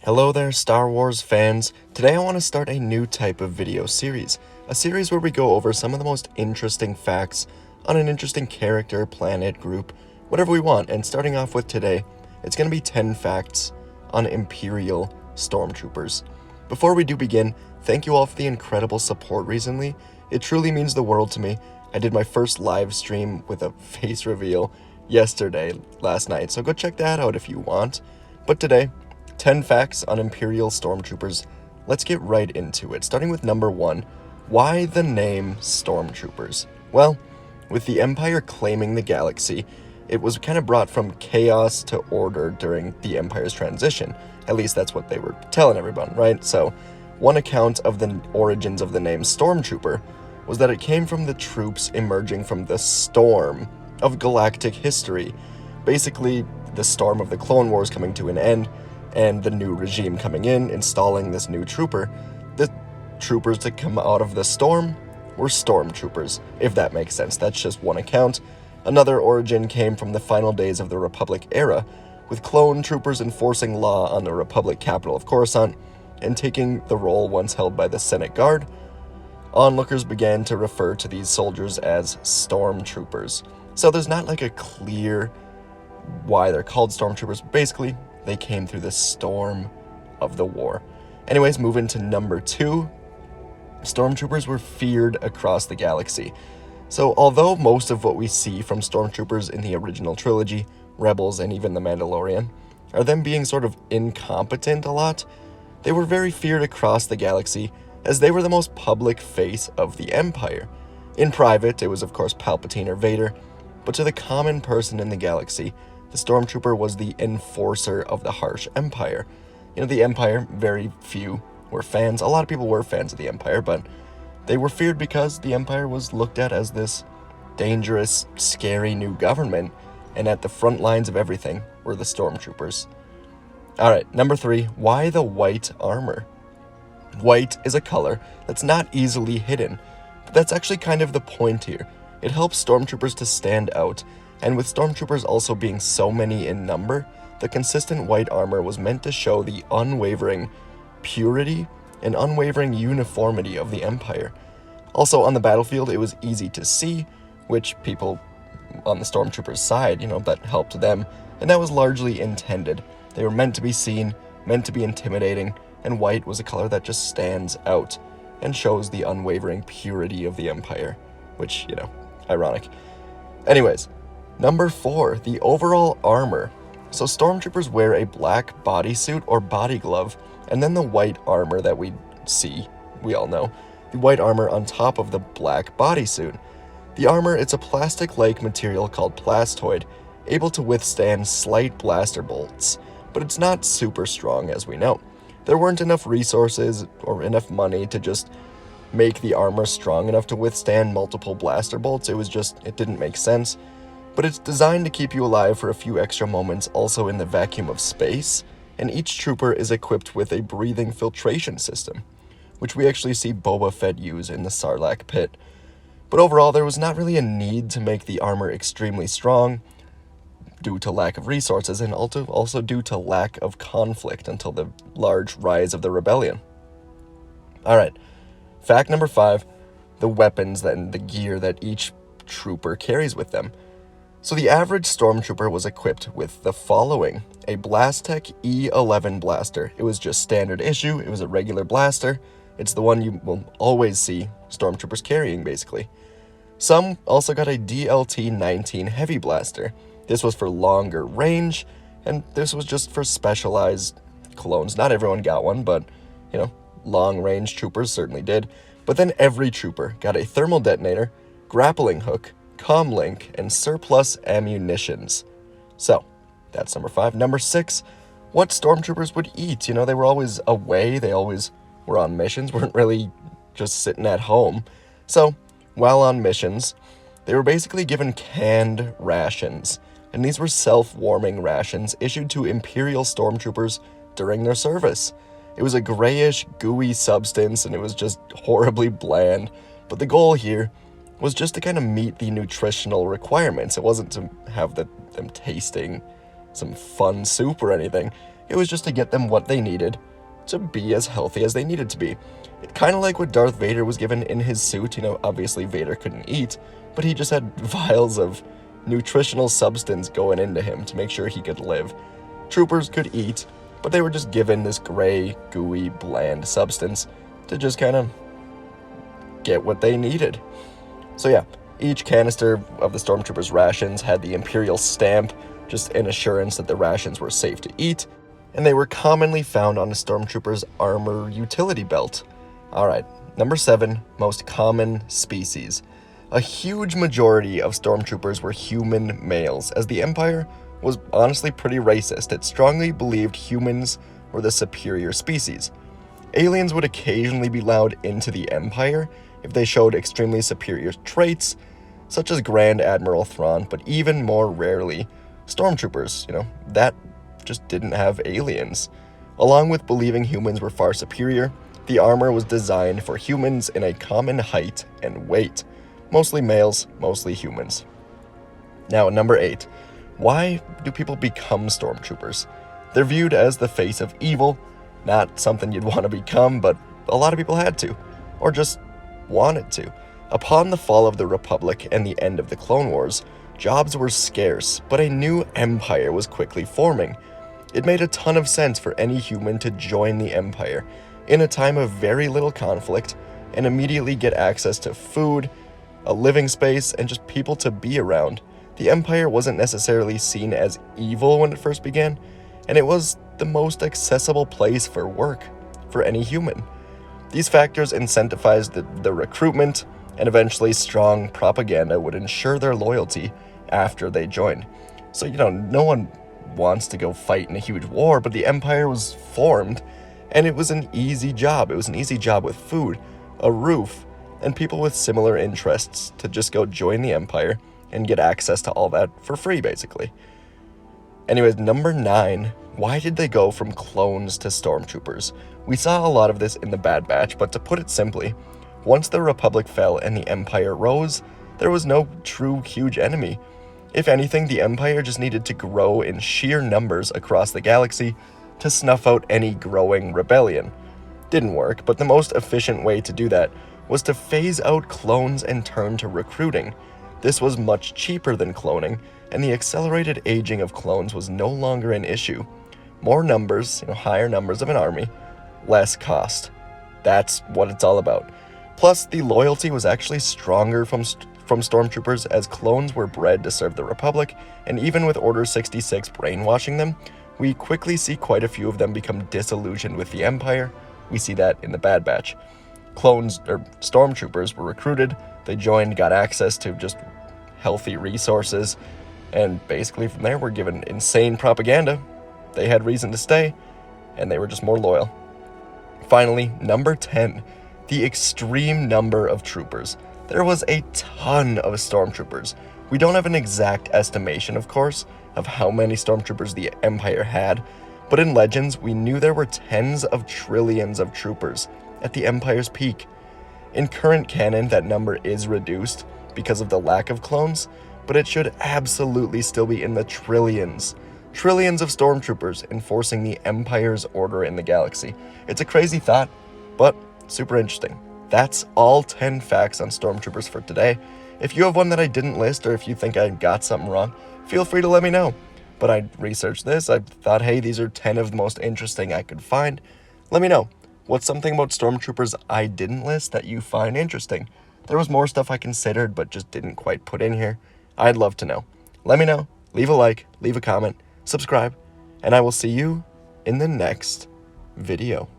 Hello there, Star Wars fans. Today I want to start a new type of video series. A series where we go over some of the most interesting facts on an interesting character, planet, group, whatever we want. And starting off with today, it's going to be 10 facts on Imperial Stormtroopers. Before we do begin, thank you all for the incredible support recently. It truly means the world to me. I did my first live stream with a face reveal last night, so go check that out if you want. But today, 10 facts on Imperial Stormtroopers. Let's get right into it, starting with number 1. Why the name Stormtroopers? Well, with the Empire claiming the galaxy, it was kind of brought from chaos to order during the Empire's transition. At least that's what they were telling everyone, right? So, one account of the origins of the name Stormtrooper was that it came from the troops emerging from the storm of galactic history. Basically, the storm of the Clone Wars coming to an end, and the new regime coming in, installing this new trooper. The troopers that come out of the storm were stormtroopers, if that makes sense. That's just one account. Another origin came from the final days of the Republic era, with clone troopers enforcing law on the Republic capital of Coruscant, and taking the role once held by the Senate Guard. Onlookers began to refer to these soldiers as stormtroopers. So there's not like a clear why they're called stormtroopers. Basically, they came through the storm of the war. Anyways, moving to number 2. Stormtroopers were feared across the galaxy. So although most of what we see from stormtroopers in the original trilogy, Rebels, and even The Mandalorian, are them being sort of incompetent a lot, they were very feared across the galaxy as they were the most public face of the Empire. In private, it was of course Palpatine or Vader, but to the common person in the galaxy, the Stormtrooper was the enforcer of the harsh Empire. You know, the Empire, very few were fans. A lot of people were fans of the Empire, but they were feared because the Empire was looked at as this dangerous, scary new government, and at the front lines of everything were the Stormtroopers. Alright, number 3, why the white armor? White is a color that's not easily hidden, but that's actually kind of the point here. It helps Stormtroopers to stand out, and with Stormtroopers also being so many in number, the consistent white armor was meant to show the unwavering purity and unwavering uniformity of the Empire. Also, on the battlefield, it was easy to see, which people on the Stormtroopers' side, that helped them, and that was largely intended. They were meant to be seen, meant to be intimidating, and white was a color that just stands out and shows the unwavering purity of the Empire, which, ironic. Anyways, number 4, the overall armor. So Stormtroopers wear a black bodysuit or body glove, and then the white armor that we see, we all know, the white armor on top of the black bodysuit. The armor, it's a plastic-like material called plastoid, able to withstand slight blaster bolts, but it's not super strong as we know. There weren't enough resources or enough money to just make the armor strong enough to withstand multiple blaster bolts. It didn't make sense. But it's designed to keep you alive for a few extra moments also in the vacuum of space, and each trooper is equipped with a breathing filtration system, which we actually see Boba Fett use in the Sarlacc pit. But overall, there was not really a need to make the armor extremely strong due to lack of resources, and also due to lack of conflict until the large rise of the rebellion. Alright, fact number 5, the weapons and the gear that each trooper carries with them. So the average Stormtrooper was equipped with the following: a Blastech E11 blaster. It was just standard issue, it was a regular blaster. It's the one you will always see Stormtroopers carrying, basically. Some also got a DLT-19 heavy blaster. This was for longer range, and this was just for specialized clones. Not everyone got one, but, long-range troopers certainly did. But then every trooper got a thermal detonator, grappling hook, comlink, and surplus ammunitions. So, that's number 5. Number 6, what Stormtroopers would eat. They were always away, they always were on missions, weren't really just sitting at home. So, while on missions, they were basically given canned rations, and these were self-warming rations issued to Imperial Stormtroopers during their service. It was a grayish, gooey substance, and it was just horribly bland, but the goal here was just to kind of meet the nutritional requirements. It wasn't to have them tasting some fun soup or anything. It was just to get them what they needed to be as healthy as they needed to be. Kind of like what Darth Vader was given in his suit. Obviously Vader couldn't eat, but he just had vials of nutritional substance going into him to make sure he could live. Troopers could eat, but they were just given this gray, gooey, bland substance to just kind of get what they needed. So yeah, each canister of the Stormtroopers' rations had the Imperial stamp, just an assurance that the rations were safe to eat, and they were commonly found on a Stormtrooper's armor utility belt. Alright, number 7, most common species. A huge majority of Stormtroopers were human males, as the Empire was honestly pretty racist. It strongly believed humans were the superior species. Aliens would occasionally be allowed into the Empire if they showed extremely superior traits, such as Grand Admiral Thrawn, but even more rarely, Stormtroopers, that just didn't have aliens. Along with believing humans were far superior, the armor was designed for humans in a common height and weight. Mostly males, mostly humans. Now, number 8. Why do people become Stormtroopers? They're viewed as the face of evil, not something you'd want to become, but a lot of people had to, or just wanted to. Upon the fall of the Republic and the end of the Clone Wars, jobs were scarce, but a new empire was quickly forming. It made a ton of sense for any human to join the Empire in a time of very little conflict and immediately get access to food, a living space, and just people to be around. The Empire wasn't necessarily seen as evil when it first began, and it was the most accessible place for work for any human. These factors incentivized the recruitment, and eventually strong propaganda would ensure their loyalty after they joined. So, no one wants to go fight in a huge war, but the Empire was formed, and it was an easy job. It was an easy job with food, a roof, and people with similar interests to just go join the Empire and get access to all that for free, basically. Anyways, number 9, why did they go from clones to Stormtroopers? We saw a lot of this in the Bad Batch, but to put it simply, once the Republic fell and the Empire rose, there was no true huge enemy. If anything, the Empire just needed to grow in sheer numbers across the galaxy to snuff out any growing rebellion. Didn't work, but the most efficient way to do that was to phase out clones and turn to recruiting. This was much cheaper than cloning, and the accelerated aging of clones was no longer an issue. More numbers, higher numbers of an army, less cost. That's what it's all about. Plus, the loyalty was actually stronger from Stormtroopers, as clones were bred to serve the Republic, and even with Order 66 brainwashing them, we quickly see quite a few of them become disillusioned with the Empire. We see that in the Bad Batch. Stormtroopers were recruited, they joined, got access to just healthy resources, and basically from there were given insane propaganda. They had reason to stay, and they were just more loyal. Finally, number 10, the extreme number of troopers. There was a ton of Stormtroopers. We don't have an exact estimation, of course, of how many Stormtroopers the Empire had, but in Legends, we knew there were tens of trillions of troopers at the Empire's peak. In current canon, that number is reduced because of the lack of clones, but it should absolutely still be in the trillions. Trillions of Stormtroopers enforcing the Empire's order in the galaxy. It's a crazy thought, but super interesting. That's all 10 facts on Stormtroopers for today. If you have one that I didn't list, or if you think I got something wrong, feel free to let me know. But I researched this, I thought, hey, these are 10 of the most interesting I could find. Let me know. What's something about Stormtroopers I didn't list that you find interesting? There was more stuff I considered, but just didn't quite put in here. I'd love to know. Let me know. Leave a like, leave a comment, subscribe, and I will see you in the next video.